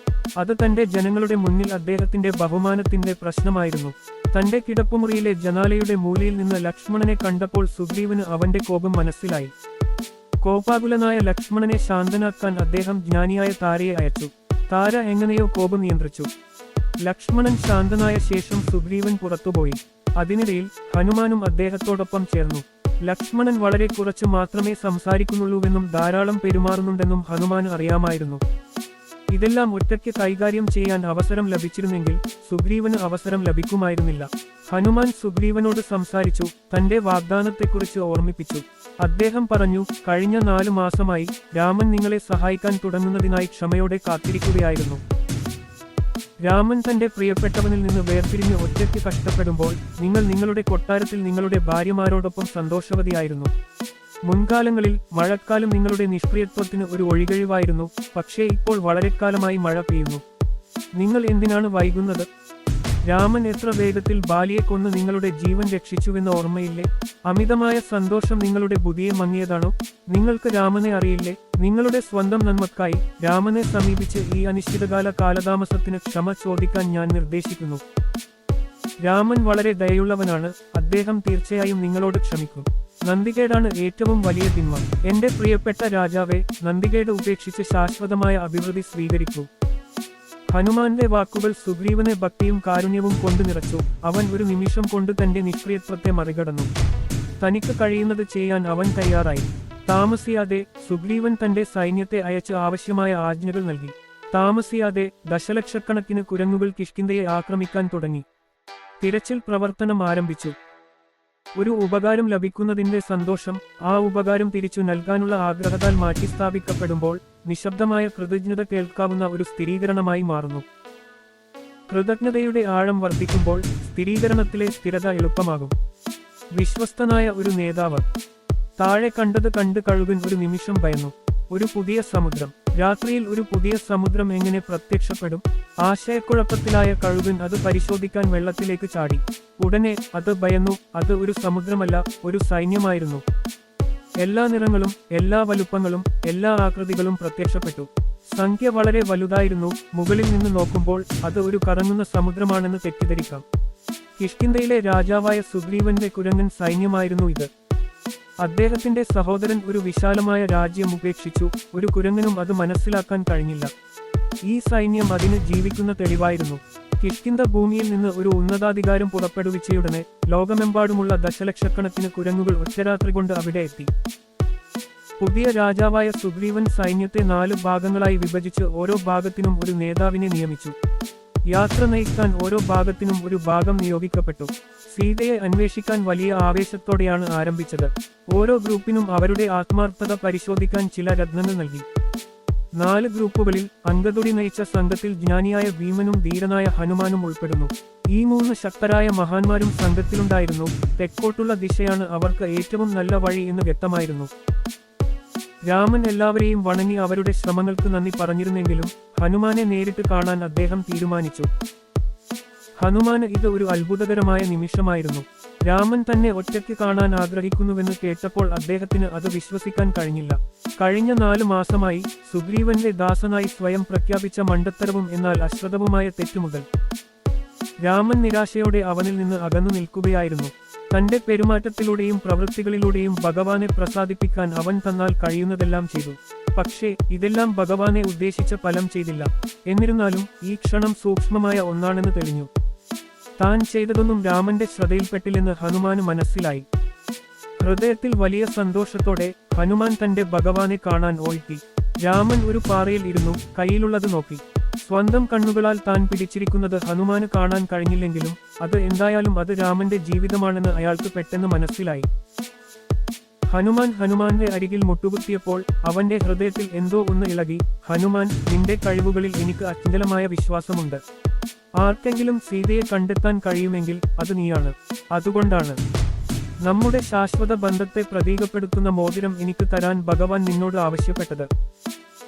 അത് തന്റെ ജനങ്ങളുടെ മുന്നിൽ അദ്ദേഹത്തിന്റെ ബഹുമാനത്തിന്റെ പ്രശ്നമായിരുന്നു. തന്റെ കിടപ്പുമുറിയിലെ ജനാലയുടെ മൂലയിൽ നിന്ന് ലക്ഷ്മണനെ കണ്ടപ്പോൾ സുഗ്രീവന് അവന്റെ കോപം മനസ്സിലായി. കോപാകുലനായ ലക്ഷ്മണനെ ശാന്തനാക്കാൻ അദ്ദേഹം ജ്ഞാനിയായ താരയെ അയച്ചു. താര എങ്ങനെയോ കോപം നിയന്ത്രിച്ചു. ലക്ഷ്മണൻ ശാന്തനായ ശേഷം സുഗ്രീവൻ പുറത്തുപോയി. അതിനിടയിൽ ഹനുമാനും അദ്ദേഹത്തോടൊപ്പം ചേർന്നു. ലക്ഷ്മണൻ വളരെ കുറച്ച് മാത്രമേ സംസാരിക്കുന്നുള്ളൂവെന്നും ധാരാളം പെരുമാറുന്നുണ്ടെന്നും ഹനുമാന് അറിയാമായിരുന്നു. ഇതെല്ലാം ഒറ്റയ്ക്ക് കൈകാര്യം ചെയ്യാൻ അവസരം ലഭിച്ചിരുന്നെങ്കിൽ സുഗ്രീവന് അവസരം ലഭിക്കുമായിരുന്നില്ല. ഹനുമാൻ സുഗ്രീവനോട് സംസാരിച്ചു, തന്റെ വാഗ്ദാനത്തെക്കുറിച്ച് ഓർമ്മിപ്പിച്ചു. അദ്ദേഹം പറഞ്ഞു, കഴിഞ്ഞ 4 മാസമായി രാമൻ നിങ്ങളെ സഹായിക്കാൻ തുടങ്ങുന്നതിനായി ക്ഷമയോടെ കാത്തിരിക്കുകയായിരുന്നു. രാമൻ തന്റെ പ്രിയപ്പെട്ടവനിൽ നിന്ന് വേർപിരിഞ്ഞ് ഒറ്റയ്ക്ക് കഷ്ടപ്പെടുമ്പോൾ നിങ്ങൾ നിങ്ങളുടെ കൊട്ടാരത്തിൽ നിങ്ങളുടെ ഭാര്യമാരോടൊപ്പം സന്തോഷവതിയായിരുന്നു. മുൻകാലങ്ങളിൽ മഴക്കാലം നിങ്ങളുടെ നിഷ്ക്രിയത്വത്തിന് ഒരു ഒഴികഴിവായിരുന്നു. പക്ഷേ ഇപ്പോൾ വളരെക്കാലമായി മഴ പെയ്യുന്നു. നിങ്ങൾ എന്തിനാണ് വൈകുന്നത്? രാമൻ എത്ര വേഗത്തിൽ ബാലിയെ കൊന്ന് നിങ്ങളുടെ ജീവൻ രക്ഷിച്ചുവെന്ന് ഓർമ്മയില്ലേ? അമിതമായ സന്തോഷം നിങ്ങളുടെ ബുദ്ധിയെ മങ്ങിയതാണോ? നിങ്ങൾക്ക് രാമനെ അറിയില്ലേ? നിങ്ങളുടെ സ്വന്തം നന്മക്കായി രാമനെ സമീപിച്ച് ഈ അനിശ്ചിതകാല കാലതാമസത്തിന് ക്ഷമ ചോദിക്കാൻ ഞാൻ നിർദ്ദേശിക്കുന്നു. രാമൻ വളരെ ദയയുള്ളവനാണ്. അദ്ദേഹം തീർച്ചയായും നിങ്ങളോട് ക്ഷമിക്കും. നന്ദികേടാണ് ഏറ്റവും വലിയ തിന്മ. എന്റെ പ്രിയപ്പെട്ട രാജാവേ, നന്ദികേട് ഉപേക്ഷിച്ച് ശാശ്വതമായ അഭിവൃദ്ധി സ്വീകരിക്കൂ. ഹനുമാന്റെ വാക്കുകൾ സുഗ്രീവനെ ഭക്തിയും കാരുണ്യവും കൊണ്ടു നിറച്ചു. അവൻ ഒരു നിമിഷം കൊണ്ട് തന്റെ നിഷ്ക്രിയത്വത്തെ മറികടന്നു. തനിക്ക് കഴിയുന്നത് ചെയ്യാൻ അവൻ തയ്യാറായി. താമസിയാതെ സുഗ്രീവൻ തന്റെ സൈന്യത്തെ അയച്ച് ആവശ്യമായ ആജ്ഞകൾ നൽകി. താമസിയാതെ ദശലക്ഷക്കണക്കിന് കുരങ്ങുകൾ കിഷ്കിന്ധയെ ആക്രമിക്കാൻ തുടങ്ങി. തിരച്ചിൽ പ്രവർത്തനം ആരംഭിച്ചു. ഒരു ഉപകാരം ലഭിക്കുന്നതിന്റെ സന്തോഷം ആ ഉപകാരം തിരിച്ചു നൽകാനുള്ള ആഗ്രഹത്താൽ മാറ്റിസ്ഥാപിക്കപ്പെടുമ്പോൾ നിശബ്ദമായ കൃതജ്ഞത കേൾക്കാവുന്ന ഒരു സ്ഥിരീകരണമായി മാറുന്നു. കൃതജ്ഞതയുടെ ആഴം വർദ്ധിക്കുമ്പോൾ സ്ഥിരീകരണത്തിലെ സ്ഥിരത എളുപ്പമാകും. വിശ്വസ്തനായ ഒരു നേതാവ്. താഴെ കണ്ടത് കണ്ട് കഴുകൻ ഒരു നിമിഷം ഭയന്നു. ഒരു പുതിയ സമുദ്രം. രാത്രിയിൽ ഒരു പുതിയ സമുദ്രം എങ്ങനെ പ്രത്യക്ഷപ്പെടും? ആശയക്കുഴപ്പത്തിലായ കഴുകൻ അത് പരിശോധിക്കാൻ വെള്ളത്തിലേക്ക് ചാടി. ഉടനെ അത് ഭയന്നു. അത് ഒരു സമുദ്രമല്ല, ഒരു സൈന്യമായിരുന്നു. എല്ലാ നിറങ്ങളും എല്ലാ വലുപ്പങ്ങളും എല്ലാ ആകൃതികളും പ്രത്യക്ഷപ്പെട്ടു. സംഖ്യ വളരെ വലുതായിരുന്നു. മുകളിൽ നിന്ന് നോക്കുമ്പോൾ അത് ഒരു കറങ്ങുന്ന സമുദ്രമാണെന്ന് തെറ്റിദ്ധരിക്കാം. കിഷ്കിന്ധയിലെ രാജാവായ സുഗ്രീവന്റെ കുരങ്ങൻ സൈന്യമായിരുന്നു ഇത്. അദ്ദേഹത്തിന്റെ സഹോദരൻ ഒരു വിശാലമായ രാജ്യം ഉപേക്ഷിച്ചു. ഒരു കുരങ്ങനും അത് മനസ്സിലാക്കാൻ കഴിഞ്ഞില്ല. ഈ സൈന്യം അതിന് ജീവിക്കുന്ന തെളിവായിരുന്നു. കിഷ്കിന്ധ ഭൂമിയിൽ നിന്ന് ഒരു ഉന്നതാധികാരം പുറപ്പെടുവിച്ചയുടനെ ലോകമെമ്പാടുമുള്ള ദശലക്ഷക്കണക്കിന് കുരങ്ങുകൾ ഒറ്റരാത്രി കൊണ്ട് അവിടെ എത്തി. പുതിയ രാജാവായ സുഗ്രീവൻ സൈന്യത്തെ 4 ഭാഗങ്ങളായി വിഭജിച്ച് ഓരോ ഭാഗത്തിനും ഒരു നേതാവിനെ നിയമിച്ചു. യാത്ര നയിക്കാൻ ഓരോ ഭാഗത്തിനും ഒരു ഭാഗം നിയോഗിക്കപ്പെട്ടു. സീതയെ അന്വേഷിക്കാൻ വലിയ ആവേശത്തോടെയാണ് ആരംഭിച്ചത്. ഓരോ ഗ്രൂപ്പിനും അവരുടെ ആത്മാർത്ഥത പരിശോധിക്കാൻ ചില രത്നങ്ങൾ നൽകി. 4 ഗ്രൂപ്പുകളിൽ അംഗതുടി നയിച്ച സംഘത്തിൽ ജ്ഞാനിയായ ഭീമനും ധീരനായ ഹനുമാനും ഉൾപ്പെടുന്നു. ഈ 3 ശക്തരായ മഹാന്മാരും സംഘത്തിലുണ്ടായിരുന്നു. തെക്കോട്ടുള്ള ദിശയാണ് അവർക്ക് ഏറ്റവും നല്ല വഴി എന്ന് വ്യക്തമായിരുന്നു. രാമൻ എല്ലാവരെയും വണങ്ങി അവരുടെ ശ്രമങ്ങൾക്ക് നന്ദി പറഞ്ഞിരുന്നെങ്കിലും ഹനുമാനെ നേരിട്ട് കാണാൻ അദ്ദേഹം തീരുമാനിച്ചു. ഹനുമാന് ഇത് ഒരു അത്ഭുതകരമായ നിമിഷമായിരുന്നു. രാമൻ തന്നെ ഒറ്റയ്ക്ക് കാണാൻ ആഗ്രഹിക്കുന്നുവെന്ന് കേട്ടപ്പോൾ അദ്ദേഹത്തിന് അത് വിശ്വസിക്കാൻ കഴിഞ്ഞില്ല. കഴിഞ്ഞ 4 മാസമായി സുഗ്രീവന്റെ ദാസനായി സ്വയം പ്രഖ്യാപിച്ച മണ്ടത്തരവും എന്നാൽ അശ്രദ്ധവുമായ തെറ്റുമുതൽ രാമൻ നിരാശയോടെ അവനിൽ നിന്ന് അകന്നു നിൽക്കുകയായിരുന്നു. തന്റെ പെരുമാറ്റത്തിലൂടെയും പ്രവൃത്തികളിലൂടെയും ഭഗവാനെ പ്രസാദിപ്പിക്കാൻ അവൻ തന്നാൽ കഴിയുന്നതെല്ലാം ചെയ്തു. പക്ഷേ ഇതെല്ലാം ഭഗവാനെ ഉദ്ദേശിച്ച ഫലം ചെയ്തില്ല. എന്നിരുന്നാലും ഈ ക്ഷണം സൂക്ഷ്മമായ ഒന്നാണെന്ന് തെളിഞ്ഞു. താൻ ചെയ്തതൊന്നും രാമന്റെ ശ്രദ്ധയിൽപ്പെട്ടില്ലെന്ന് ഹനുമാന് മനസ്സിലായി. ഹൃദയത്തിൽ വലിയ സന്തോഷത്തോടെ ഹനുമാൻ തന്റെ ഭഗവാനെ കാണാൻ ഓഴ്ത്തി. രാമൻ ഒരു പാറയിൽ ഇരുന്നു കയ്യിലുള്ളത് നോക്കി. സ്വന്തം കണ്ണുകളാൽ താൻ പിടിച്ചിരിക്കുന്നത് ഹനുമാന് കാണാൻ കഴിഞ്ഞില്ലെങ്കിലും അത് എന്തായാലും അത് രാമന്റെ ജീവിതമാണെന്ന് അയാൾക്ക് പെട്ടെന്ന് മനസ്സിലായി. ഹനുമാന്റെ അരികിൽ മുട്ടുകുത്തിയപ്പോൾ അവന്റെ ഹൃദയത്തിൽ എന്തോ ഒന്ന് ഇളകി. ഹനുമാൻ, നിന്റെ കഴിവുകളിൽ എനിക്ക് അചഞ്ചലമായ വിശ്വാസമുണ്ട്. ആർക്കെങ്കിലും സീതയെ കണ്ടെത്താൻ കഴിയുമെങ്കിൽ അത് നീയാണ്. അതുകൊണ്ടാണ് നമ്മുടെ ശാശ്വത ബന്ധത്തെ പ്രതീകപ്പെടുത്തുന്ന മോതിരം എനിക്ക് തരാൻ ഭഗവാൻ നിന്നോട് ആവശ്യപ്പെട്ടത്.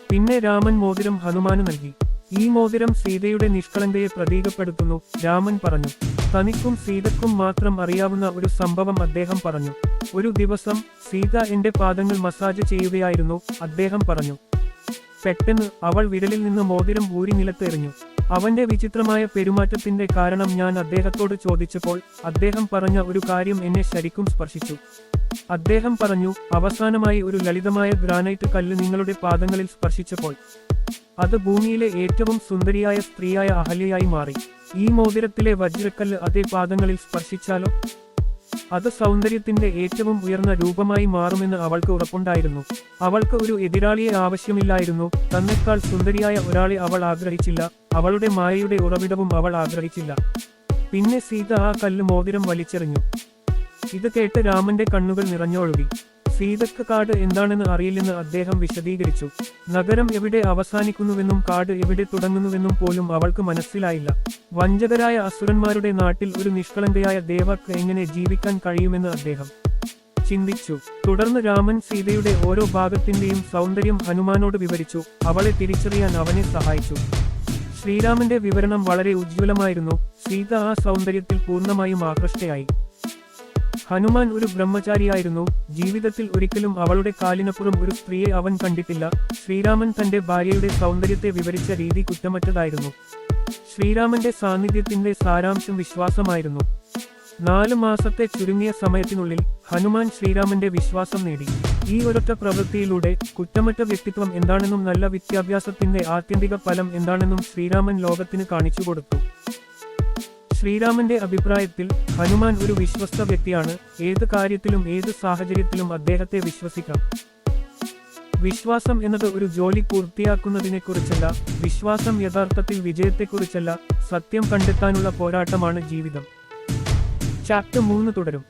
പിന്നെ രാമൻ മോതിരം ഹനുമാന് നൽകി. ഈ മോതിരം സീതയുടെ നിഷ്കളങ്കയെ പ്രതീകപ്പെടുത്തുന്നു, രാമൻ പറഞ്ഞു. തനിക്കും സീതക്കും മാത്രം അറിയാവുന്ന ഒരു സംഭവം അദ്ദേഹം പറഞ്ഞു. ഒരു ദിവസം സീത എന്റെ പാദങ്ങൾ മസാജ് ചെയ്യുകയായിരുന്നു, അദ്ദേഹം പറഞ്ഞു. പെട്ടെന്ന് അവൾ വിരലിൽ നിന്ന് മോതിരം ഊരി നിലത്തെറിഞ്ഞു. അവന്റെ വിചിത്രമായ പെരുമാറ്റത്തിന്റെ കാരണം ഞാൻ അദ്ദേഹത്തോട് ചോദിച്ചപ്പോൾ അദ്ദേഹം പറഞ്ഞ ഒരു കാര്യം എന്നെ ശരിക്കും സ്പർശിച്ചു. അദ്ദേഹം പറഞ്ഞു, അവസാനമായി ഒരു ലളിതമായ ഗ്രാനൈറ്റ് കല്ല് നിങ്ങളുടെ പാദങ്ങളിൽ സ്പർശിച്ചപ്പോൾ അത് ഭൂമിയിലെ ഏറ്റവും സുന്ദരിയായ സ്ത്രീയായ അഹല്യയായി മാറി. ഈ മോതിരത്തിലെ വജ്രക്കല്ല് അതേ പാദങ്ങളിൽ സ്പർശിച്ചാലോ? അത് സൗന്ദര്യത്തിന്റെ ഏറ്റവും ഉയർന്ന രൂപമായി മാറുമെന്ന് അവൾക്ക് ഉറപ്പുണ്ടായിരുന്നു. അവൾക്ക് ഒരു എതിരാളിയെ ആവശ്യമില്ലായിരുന്നു. തന്നെക്കാൾ സുന്ദരിയായ ഒരാളെ അവൾ ആഗ്രഹിച്ചില്ല. അവളുടെ മായയുടെ ഉറവിടവും അവൾ ആഗ്രഹിച്ചില്ല. പിന്നെ സീത ആ കല്ല് മോതിരം വലിച്ചെറിഞ്ഞു. ഇത് കേട്ട് രാമന്റെ കണ്ണുകൾ നിറഞ്ഞൊഴുകി. സീതയ്ക്ക് കാട് എന്താണെന്ന് അറിയില്ലെന്ന് അദ്ദേഹം വിശദീകരിച്ചു. നഗരം എവിടെ അവസാനിക്കുന്നുവെന്നും കാട് എവിടെ തുടങ്ങുന്നുവെന്നും പോലും അവൾക്ക് മനസ്സിലായില്ല. വഞ്ചകരായ അസുരന്മാരുടെ നാട്ടിൽ ഒരു നിഷ്കളങ്കയായ ദേവക്ക് എങ്ങനെ ജീവിക്കാൻ കഴിയുമെന്ന് അദ്ദേഹം ചിന്തിച്ചു. തുടർന്ന് രാമൻ സീതയുടെ ഓരോ ഭാഗത്തിന്റെയും സൗന്ദര്യം ഹനുമാനോട് വിവരിച്ചു. അവളെ തിരിച്ചറിയാൻ അവനെ സഹായിച്ചു. ശ്രീരാമന്റെ വിവരണം വളരെ ഉജ്ജ്വലമായിരുന്നു. സീത ആ സൗന്ദര്യത്തിൽ പൂർണ്ണമായും ആകൃഷ്ടയായി. ഹനുമാൻ ഒരു ബ്രഹ്മചാരിയായിരുന്നു. ജീവിതത്തിൽ ഒരിക്കലും അവളുടെ കാലിനപ്പുറം ഒരു സ്ത്രീയെ അവൻ കണ്ടിട്ടില്ല. ശ്രീരാമൻ തന്റെ ഭാര്യയുടെ സൗന്ദര്യത്തെ വിവരിച്ച രീതി കുറ്റമറ്റതായിരുന്നു. ശ്രീരാമന്റെ സാന്നിധ്യത്തിന്റെ സാരാംശം വിശ്വാസമായിരുന്നു. 4 മാസത്തെ ചുരുങ്ങിയ സമയത്തിനുള്ളിൽ ഹനുമാൻ ശ്രീരാമന്റെ വിശ്വാസം നേടി. ഈ ഒരൊറ്റ പ്രവൃത്തിയിലൂടെ കുറ്റമറ്റ വ്യക്തിത്വം എന്താണെന്നും നല്ല വിദ്യാഭ്യാസത്തിന്റെ ആത്യന്തിക ഫലം എന്താണെന്നും ശ്രീരാമൻ ലോകത്തിന് കാണിച്ചുകൊടുത്തു. ശ്രീരാമന്റെ അഭിപ്രായത്തിൽ ഹനുമാൻ ഒരു വിശ്വസ്ത വ്യക്തിയാണ്. ഏത് കാര്യത്തിലും ഏത് സാഹചര്യത്തിലും അദ്ദേഹത്തെ വിശ്വസിക്കാം. വിശ്വാസം എന്നത് ഒരു ജോലി പൂർത്തിയാക്കുന്നതിനെക്കുറിച്ചല്ല. വിശ്വാസം യഥാർത്ഥത്തിൽ വിജയത്തെക്കുറിച്ചല്ല. സത്യം കണ്ടെത്താനുള്ള പോരാട്ടമാണ് ജീവിതം. ചാപ്റ്റർ 3 തുടരും.